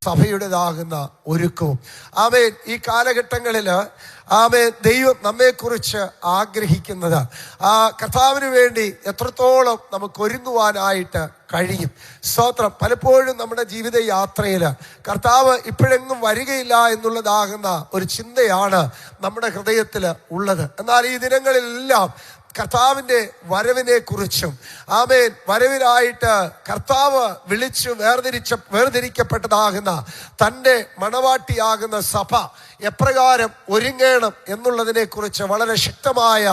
സഭയുടേതാകുന്ന ഒരുക്കവും. ആമേൻ. ഈ കാലഘട്ടങ്ങളിൽ ആമേൻ ദൈവം നമ്മെക്കുറിച്ച് ആഗ്രഹിക്കുന്നത് കർത്താവിന് വേണ്ടി എത്രത്തോളം നമുക്ക് ഒരുങ്ങുവാനായിട്ട് കഴിയും. സ്തോത്രം. പലപ്പോഴും നമ്മുടെ ജീവിത യാത്രയിൽ കർത്താവ് ഇപ്പോഴെങ്ങും വരികയില്ല എന്നുള്ളതാകുന്ന ഒരു ചിന്തയാണ് നമ്മുടെ ഹൃദയത്തിൽ ഉള്ളത്. എന്നാൽ ഈ ദിനങ്ങളിലെല്ലാം കർത്താവിൻ്റെ വരവിനെ കുറിച്ചും ആമേൻ വരവിനായിട്ട് കർത്താവ് വിളിച്ചു വേർതിരിക്കപ്പെട്ടതാകുന്ന തൻ്റെ മണവാട്ടിയാകുന്ന സഭ എപ്രകാരം ഒരുങ്ങണം എന്നുള്ളതിനെ കുറിച്ച് വളരെ ശക്തമായ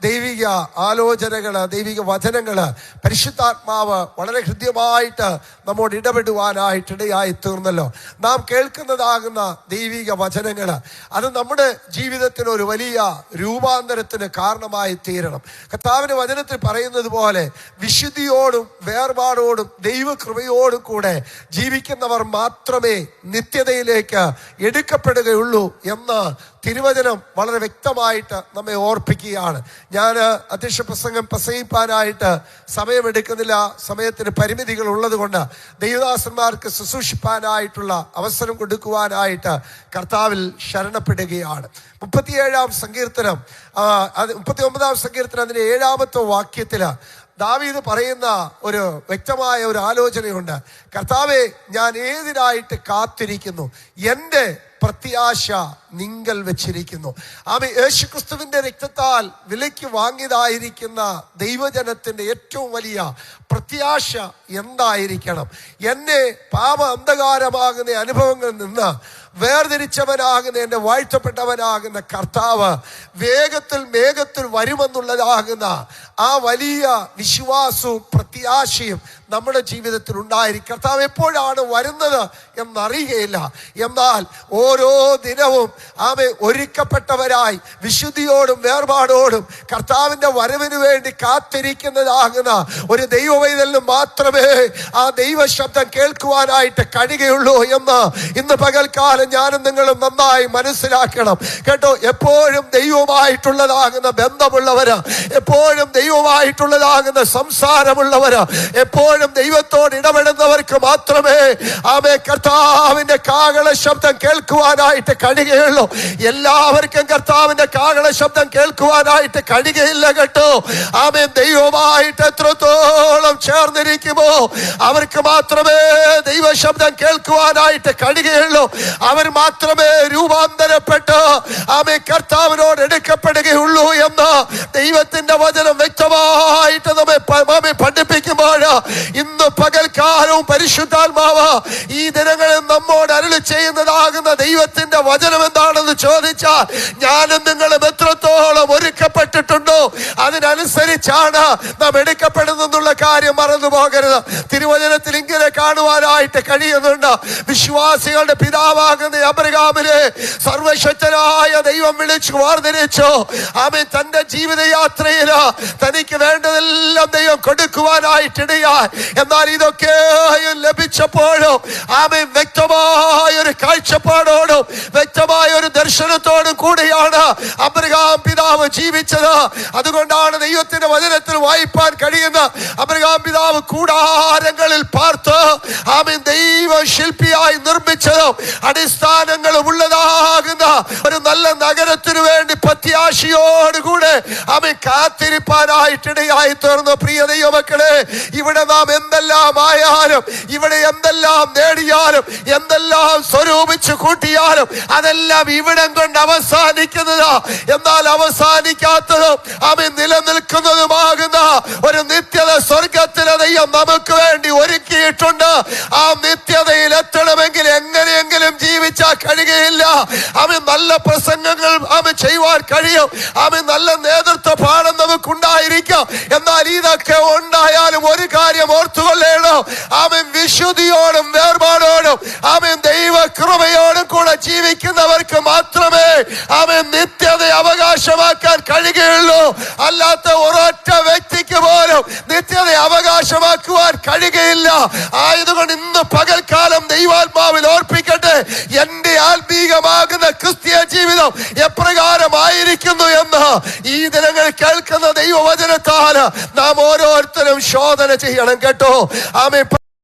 ദൈവിക ആലോചനകൾ, ദൈവിക വചനങ്ങൾ പരിശുദ്ധാത്മാവ് വളരെ ഹൃദ്യമായിട്ട് നമ്മോട് ഇടപെടുവാനായിട്ടിടയായി തീർന്നല്ലോ. നാം കേൾക്കുന്നതാകുന്ന ദൈവിക വചനങ്ങൾ അത് നമ്മുടെ ജീവിതത്തിന് ഒരു വലിയ രൂപാന്തരത്തിന് കാരണമായി തീരണം. കർത്താവിന്റെ വചനത്തിൽ പറയുന്നത് പോലെ വിശുദ്ധിയോടും വേർപാടോടും ദൈവകൃപയോടും കൂടെ ജീവിക്കുന്നവർ മാത്രമേ നിത്യതയിലേക്ക് എടുക്കപ്പെടുകയുള്ളൂ എന്ന് തിരുവചനം വളരെ വ്യക്തമായിട്ട് നമ്മെ ഓർപ്പിക്കുകയാണ്. ഞാൻ അധ്യക്ഷ പ്രസംഗം പ്രസംഗിപ്പാനായിട്ട് സമയമെടുക്കുന്നില്ല. സമയത്തിന് പരിമിതികൾ ഉള്ളത് കൊണ്ട് ദൈവദാസന്മാർക്ക് ശുശ്രൂഷിപ്പാനായിട്ടുള്ള അവസരം കൊടുക്കുവാനായിട്ട് കർത്താവിൽ ശരണപ്പെടുകയാണ്. 37-ാം സങ്കീർത്തനം 39-ാം സങ്കീർത്തനം അതിന്റെ 7-ാമത്തെ വാക്യത്തിൽ ദാവീദ് പറയുന്ന ഒരു വ്യക്തമായ ഒരു ആലോചനയുണ്ട്. കർത്താവെ, ഞാൻ ഏതിനായിട്ട് കാത്തിരിക്കുന്നു, എൻ്റെ പ്രത്യാശ നിങ്കൽ വെച്ചിരിക്കുന്നു. ആമേൻ. യേശുക്രിസ്തുവിന്റെ രക്തത്താൽ വിലയ്ക്ക് വാങ്ങിയതായിരിക്കുന്ന ദൈവജനത്തിന്റെ ഏറ്റവും വലിയ പ്രത്യാശ എന്തായിരിക്കണം? എന്നെ പാപ അന്ധകാരമാകുന്ന അനുഭവങ്ങളിൽ നിന്ന് വേർതിരിച്ചവനാകുന്ന എന്റെ വാഴ്ത്തപ്പെട്ടവനാകുന്ന കർത്താവ് വേഗത്തിൽ മേഘത്തിൽ വരുമെന്നുള്ളതാകുന്ന ആ വലിയ വിശ്വാസവും പ്രത്യാശയും നമ്മുടെ ജീവിതത്തിൽ ഉണ്ടായിരിക്കും. കർത്താവ് എപ്പോഴാണ് വരുന്നത് എന്നറിയുകയില്ല. എന്നാൽ ഓരോ ദിനവും ഒരുക്കപ്പെട്ടവരായി വിശുദ്ധിയോടും വേർപാടോടും കർത്താവിന്റെ വരവിന് വേണ്ടി കാത്തിരിക്കുന്നതാകുന്ന ഒരു ദൈവവൈതലിന് മാത്രമേ ആ ദൈവശബ്ദം കേൾക്കുവാനായിട്ട് കഴിയുകയുള്ളൂ എന്ന് ഇന്ന് പകൽക്കാലം ഞാനും നിങ്ങളും നന്നായി മനസ്സിലാക്കണം കേട്ടോ. എപ്പോഴും ദൈവമായിട്ടുള്ളതാകുന്ന ബന്ധമുള്ളവര്, എപ്പോഴും ദൈവമായിട്ടുള്ളതാകുന്ന സംസാരമുള്ളവര്, എപ്പോഴും ദൈവത്തോട് ഇടപെടുന്നവർക്ക് മാത്രമേ കർത്താവിന്റെ കാഹള ശബ്ദം കേൾക്കുവാനായിട്ട് കഴിയുകയുള്ളൂ. എല്ലാവർക്കും കർത്താവിന്റെ കാഹള ശബ്ദം കേൾക്കുവാനായിട്ട് കഴിയുകയില്ല കേട്ടോ. ദൈവമായിട്ട് എത്രത്തോളം ചേർന്നിരിക്കുമോ അവർക്ക് മാത്രമേ ദൈവശബ്ദം കേൾക്കുവാനായിട്ട് കഴിയുകയുള്ളൂ. അവർ മാത്രമേ രൂപാന്തരപ്പെട്ട് കർത്താവിനോട് എടുക്കപ്പെടുകയുള്ളൂ എന്ന് ദൈവത്തിന്റെ വചനം വ്യക്തമായിട്ട് നമ്മെ പഠിപ്പിക്കുമ്പോൾ ഇന്ന് പകൽക്കാലവും പരിശുദ്ധാത്മാവ് ഈ ദിനങ്ങളിൽ നമ്മോട് അരുളി ചെയ്യുന്നതാകുന്ന ദൈവത്തിന്റെ വചനം എന്താണെന്ന് ചോദിച്ചാൽ ഞാനും നിങ്ങളും എത്രത്തോളം ഒരുക്കപ്പെട്ടിട്ടുണ്ടോ അതിനനുസരിച്ചാണ് നാം എടുക്കപ്പെടുന്നുള്ള കാര്യം മറന്നു പോകരുത്. തിരുവചനത്തിൽ ഇങ്ങനെ കാണുവാനായിട്ട് കഴിയുന്നുണ്ട്. വിശ്വാസികളുടെ പിതാവാകുന്ന അബ്രഹാമിനെ സർവശക്തനായ ദൈവം വിളിച്ചു വേർതിരിച്ചു. ആമേൻ. തന്റെ ജീവിതയാത്രയിൽ തനിക്ക് വേണ്ടതെല്ലാം ദൈവം കൊടുക്കുവാനായിട്ടിടയായി. എന്നാൽ ഇതൊക്കെയും ലഭിച്ചപ്പോഴും ആമേൻ വ്യക്തമായ ഒരു കാഴ്ചപ്പാടോടും വ്യക്തമായ ഒരു ദർശനത്തോടും കൂടിയാണ് അബ്രഹാം പിതാവ് ജീവിച്ചത്. അതുകൊണ്ടാണ് ദൈവത്തിന്റെ വചനത്തിൽ വായിപ്പാൻ കഴിയുന്ന അബ്രഹാം പിതാവ് കൂടാരങ്ങളിൽ പാർത്ത് ആമേൻ ദൈവ ശില്പിയായി നിർമ്മിച്ചതും അടിസ്ഥാനങ്ങളും ഉള്ളതാകുന്ന ഒരു നല്ല നഗരത്തിനു വേണ്ടി പ്രത്യാശയോടുകൂടെ ആമേൻ കാത്തിരിപ്പാനായിട്ടിടയായി തീർന്നു. പ്രിയ ദൈവമക്കളെ, ഇവിടെ നാം എന്തെല്ലാം ആയാലും, ഇവിടെ എന്തെല്ലാം നേടിയാലും, എന്തെല്ലാം സ്വരൂപിച്ചു കൂട്ടിയാലും അതെല്ലാം ഇവിടം കൊണ്ട് അവസാനിക്കുന്നതാ. എന്നാൽ അവസാനിക്കാത്തതും നിലനിൽക്കുന്നതുമാകുന്ന ഒരു നിത്യത സ്വർഗത്തിലെ ദൈവം നമുക്ക് വേണ്ടി ഒരുക്കിയിട്ടുണ്ട്. ആ നിത്യതയിൽ എത്തണമെങ്കിൽ എങ്ങനെയെങ്കിലും ജീവിച്ചാൽ കഴിയുകയില്ല. നല്ല പ്രസംഗങ്ങൾ ചെയ്യുവാൻ കഴിയും, നല്ല നേതൃത്വ പാഠം നമുക്കുണ്ടായിരിക്കാം. എന്നാൽ ഇതൊക്കെ ഉണ്ടായാലും ഒരു കാര്യം ഓർത്തുകൊള്ളേണോ, വിശുദ്ധിയോടും വേർപാടോടും ദൈവ കൃപയോടും കൂടെ ജീവിക്കുന്നവർക്ക് മാത്രമേ നിത്യത അവകാശമാക്കാൻ കഴിയുകയുള്ളൂ. അല്ലാത്ത ഒരൊറ്റ വ്യക്തിക്ക് പോലും നിത്യത അവകാശമാക്കുവാൻ കഴിയുകയില്ല. ആയതുകൊണ്ട് ഇന്ന് പകൽക്കാലം ദൈവാത്മാവിൽ ഓർപ്പിക്കട്ടെ, എന്റെ ആത്മീകമാകുന്ന ക്രിസ്തീയ ജീവിതം എപ്രകാരമായിരിക്കുന്നു എന്ന് ഈ ദിനങ്ങൾ കേൾക്കുന്ന ദൈവവചനത്താൽ നാം ഓരോരുത്തരും ശോധന ചെയ്യണം കേട്ടോ. ആമേൻ.